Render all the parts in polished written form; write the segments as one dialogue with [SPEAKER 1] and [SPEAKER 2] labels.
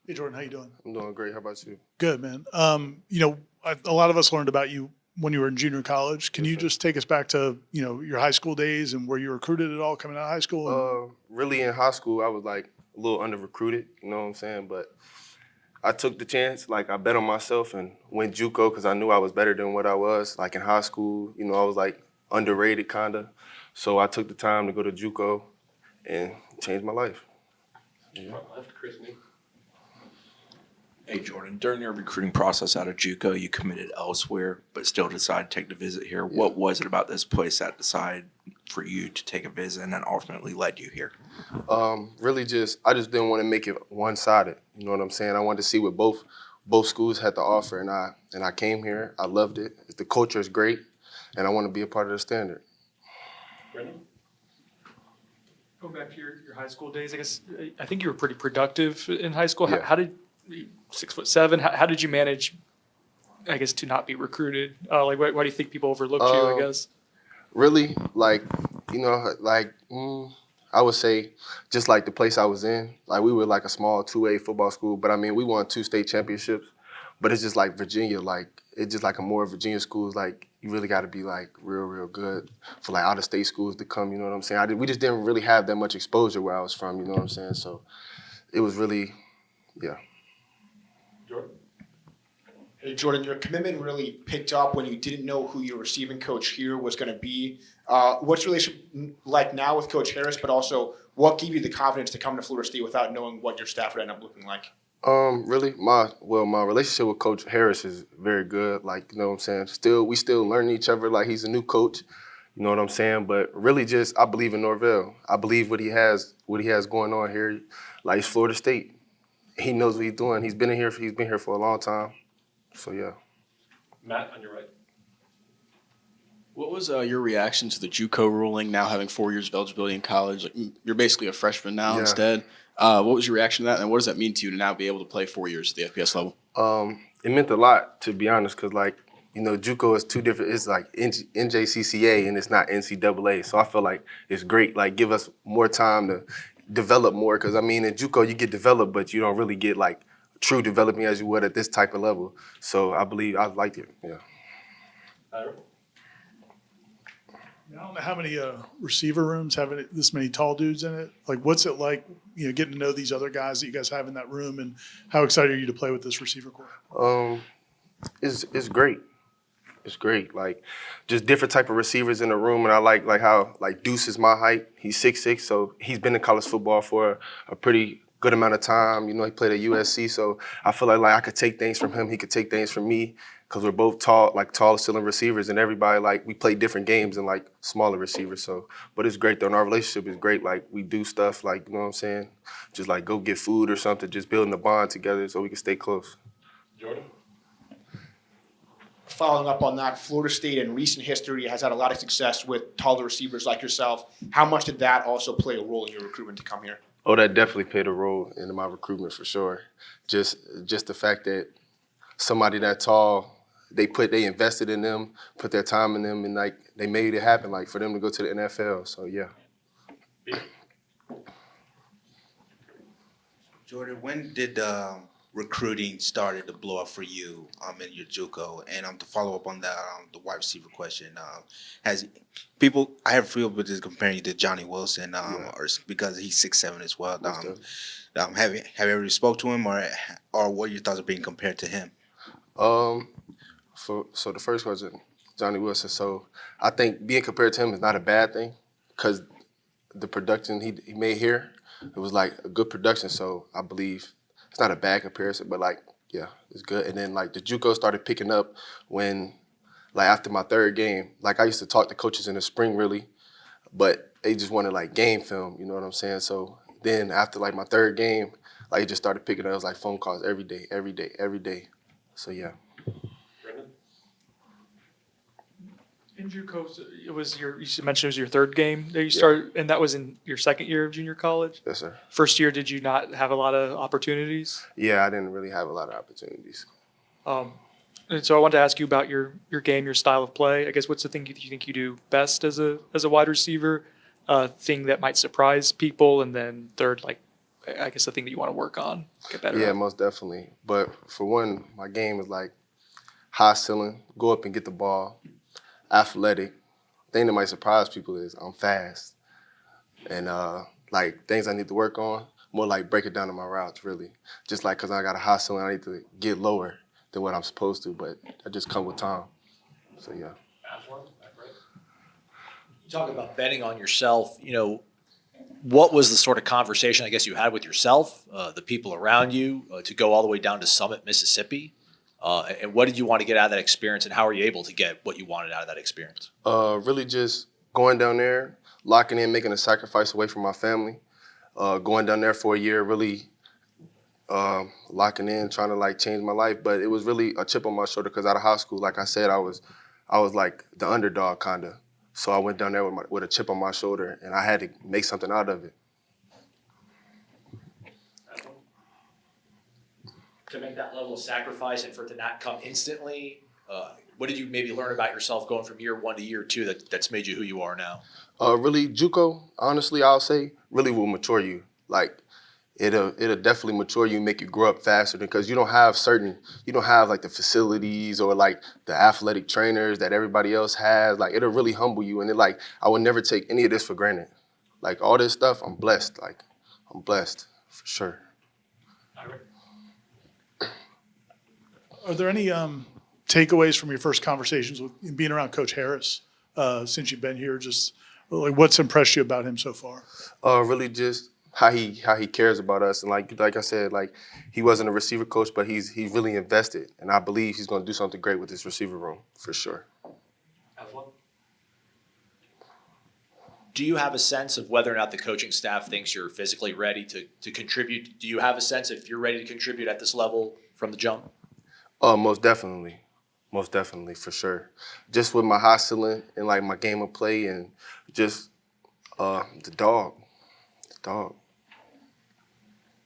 [SPEAKER 1] Hey Jordan, how you doing?
[SPEAKER 2] I'm doing great. How about you?
[SPEAKER 1] Good, man. A lot of us learned about you when you were in junior college. Can
[SPEAKER 2] Yes,
[SPEAKER 1] you
[SPEAKER 2] sir.
[SPEAKER 1] just take us back to your high school days and where you were recruited at all coming out of high school? And
[SPEAKER 2] Really in high school, I was like a little under recruited. You know what I'm saying? But I took the chance. Like I bet on myself and went JUCO because I knew I was better than what I was. Like in high school, I was like underrated kinda. So I took the time to go to JUCO and change my life. Yeah.
[SPEAKER 3] Front left, Chris Mee.
[SPEAKER 4] Hey Jordan, during your recruiting process out of JUCO, you committed elsewhere, but still decided to take the visit here.
[SPEAKER 2] Yeah.
[SPEAKER 4] What was it about this place that decided for you to take a visit and then ultimately led you here?
[SPEAKER 2] Really I just didn't want to make it one sided. You know what I'm saying? I wanted to see what both schools had to offer, and I came here. I loved it. The culture is great, and I want to be a part of the standard.
[SPEAKER 3] Brendan.
[SPEAKER 5] Going back to your high school days, I guess I think you were pretty productive in high school.
[SPEAKER 2] Yeah.
[SPEAKER 5] How did 6'7"? How did you manage, I guess, to not be recruited? Why do you think people overlooked you? I guess.
[SPEAKER 2] Really, I would say just like the place I was in, like we were like a small 2A football school, but I mean, we won 2 state championships, but it's just like Virginia, like it's just like a more Virginia schools, like you really got to be like real good for like out of state schools to come, you know what I'm saying? We just didn't really have that much exposure where I was from, you know what I'm saying? So it was really, yeah.
[SPEAKER 3] Jordan.
[SPEAKER 6] Hey, Jordan, your commitment really picked up when you didn't know who your receiving coach here was going to be. What's the relationship like now with Coach Harris, but also what gave you the confidence to come to Florida State without knowing what your staff would end up looking like?
[SPEAKER 2] Really, my relationship with Coach Harris is very good. Like, you know what I'm saying? We still learning each other. Like, he's a new coach. You know what I'm saying? But really, just I believe in Norvell. I believe what he has going on here. Like, it's Florida State. He knows what he's doing. He's been here for a long time. So yeah.
[SPEAKER 3] Matt on your right.
[SPEAKER 7] What was your reaction to the JUCO ruling? Now having 4 years of eligibility in college, like you're basically a freshman now
[SPEAKER 2] Yeah.
[SPEAKER 7] instead. What was your reaction to that, and what does that mean to you to now be able to play 4 years at the FBS level?
[SPEAKER 2] It meant a lot, to be honest, because like, JUCO is two different. It's like NJCCA and it's not NCAA. So I feel like it's great. Like, give us more time to develop more. Because I mean, in JUCO you get developed, but you don't really get like true developing as you would at this type of level. So I believe I liked it. Yeah.
[SPEAKER 3] Ira.
[SPEAKER 1] I don't know how many receiver rooms have this many tall dudes in it. Like, what's it like, getting to know these other guys that you guys have in that room, and how excited are you to play with this receiver corps?
[SPEAKER 2] It's great. It's great. Like, just different type of receivers in the room, and I like how like Deuce is my height. He's 6'6", so he's been in college football for a pretty good amount of time. He played at USC, so I feel like I could take things from him. He could take things from me because we're both tall ceiling receivers, and everybody we play different games and like smaller receivers. So, but it's great though. And our relationship is great. Like we do stuff like you know what I'm saying, just like go get food or something, just building a bond together so we can stay close.
[SPEAKER 3] Jordan.
[SPEAKER 6] Following up on that, Florida State in recent history has had a lot of success with taller receivers like yourself. How much did that also play a role in your recruitment to come here?
[SPEAKER 2] Oh, that definitely played a role in my recruitment for sure. Just the fact that somebody that tall, they invested in them, put their time in them, and like they made it happen, like for them to go to the NFL. So yeah.
[SPEAKER 8] Jordan, when did recruiting started to blow up for you in your JUCO? And to follow up on that, the wide receiver question, has people? I have people just comparing you to Johnny Wilson, or because he's 6'7" as well. Have you ever spoke to him, or what are your thoughts of being compared to him?
[SPEAKER 2] So the first question, Johnny Wilson. So I think being compared to him is not a bad thing because the production he made here, it was like a good production. So I believe it's not a bad comparison, but like, yeah, it's good. And then like the JUCO started picking up when, like after my third game, like I used to talk to coaches in the spring really, but they just wanted like game film, you know what I'm saying? So then after like my third game, like it just started picking up. It was like phone calls every day. So yeah.
[SPEAKER 3] Brendan.
[SPEAKER 5] In JUCO, you mentioned it was your third game that you started, and that was in your second year of junior college.
[SPEAKER 2] Yes, sir.
[SPEAKER 5] First year, did you not have a lot of opportunities?
[SPEAKER 2] Yeah, I didn't really have a lot of opportunities.
[SPEAKER 5] And so I wanted to ask you about your game, your style of play. I guess what's the thing you think you do best as a wide receiver? Thing that might surprise people, and then third, like I guess the thing that you want to work on, get better
[SPEAKER 2] Yeah,
[SPEAKER 5] at?
[SPEAKER 2] most definitely. But for one, my game is like high ceiling, go up and get the ball, athletic. Thing that might surprise people is I'm fast. And like things I need to work on, more like break it down to my routes, really. Just like because I got a high ceiling, I need to get lower than what I'm supposed to, but that just come with time. So yeah.
[SPEAKER 3] Last one, back right.
[SPEAKER 9] You talk about betting on yourself. What was the sort of conversation I guess you had with yourself, the people around you, to go all the way down to Summit, Mississippi? And what did you want to get out of that experience, and how are you able to get what you wanted out of that experience?
[SPEAKER 2] Really just going down there, locking in, making a sacrifice away from my family. Going down there for a year, really locking in, trying to like change my life. But it was really a chip on my shoulder because out of high school, like I said, I was like the underdog kind of. So I went down there with a chip on my shoulder, and I had to make something out of it.
[SPEAKER 3] Last one.
[SPEAKER 9] To make that level of sacrifice and for it to not come instantly, what did you maybe learn about yourself going from year 1 to year 2 that's made you who you are now?
[SPEAKER 2] Really, JUCO, honestly, I'll say, really will mature you. Like, it'll definitely mature you, make you grow up faster because you don't have like the facilities or like the athletic trainers that everybody else has. Like, it'll really humble you, and I would never take any of this for granted. Like, all this stuff, I'm blessed. Like, I'm blessed for sure.
[SPEAKER 3] Ira.
[SPEAKER 1] Are there any takeaways from your first conversations with being around Coach Harris since you've been here? Just like what's impressed you about him so far?
[SPEAKER 2] Really just how he cares about us, and like I said, like he wasn't a receiver coach, but he's really invested, and I believe he's going to do something great with this receiver room for sure.
[SPEAKER 3] Last one.
[SPEAKER 9] Do you have a sense of whether or not the coaching staff thinks you're physically ready to contribute? Do you have a sense if you're ready to contribute at this level from the jump?
[SPEAKER 2] Most definitely for sure. Just with my high ceiling and like my game of play and just the dog.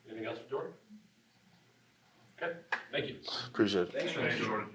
[SPEAKER 3] Anything else for Jordan? Okay, thank you.
[SPEAKER 2] Appreciate it.
[SPEAKER 9] Thanks, Jordan.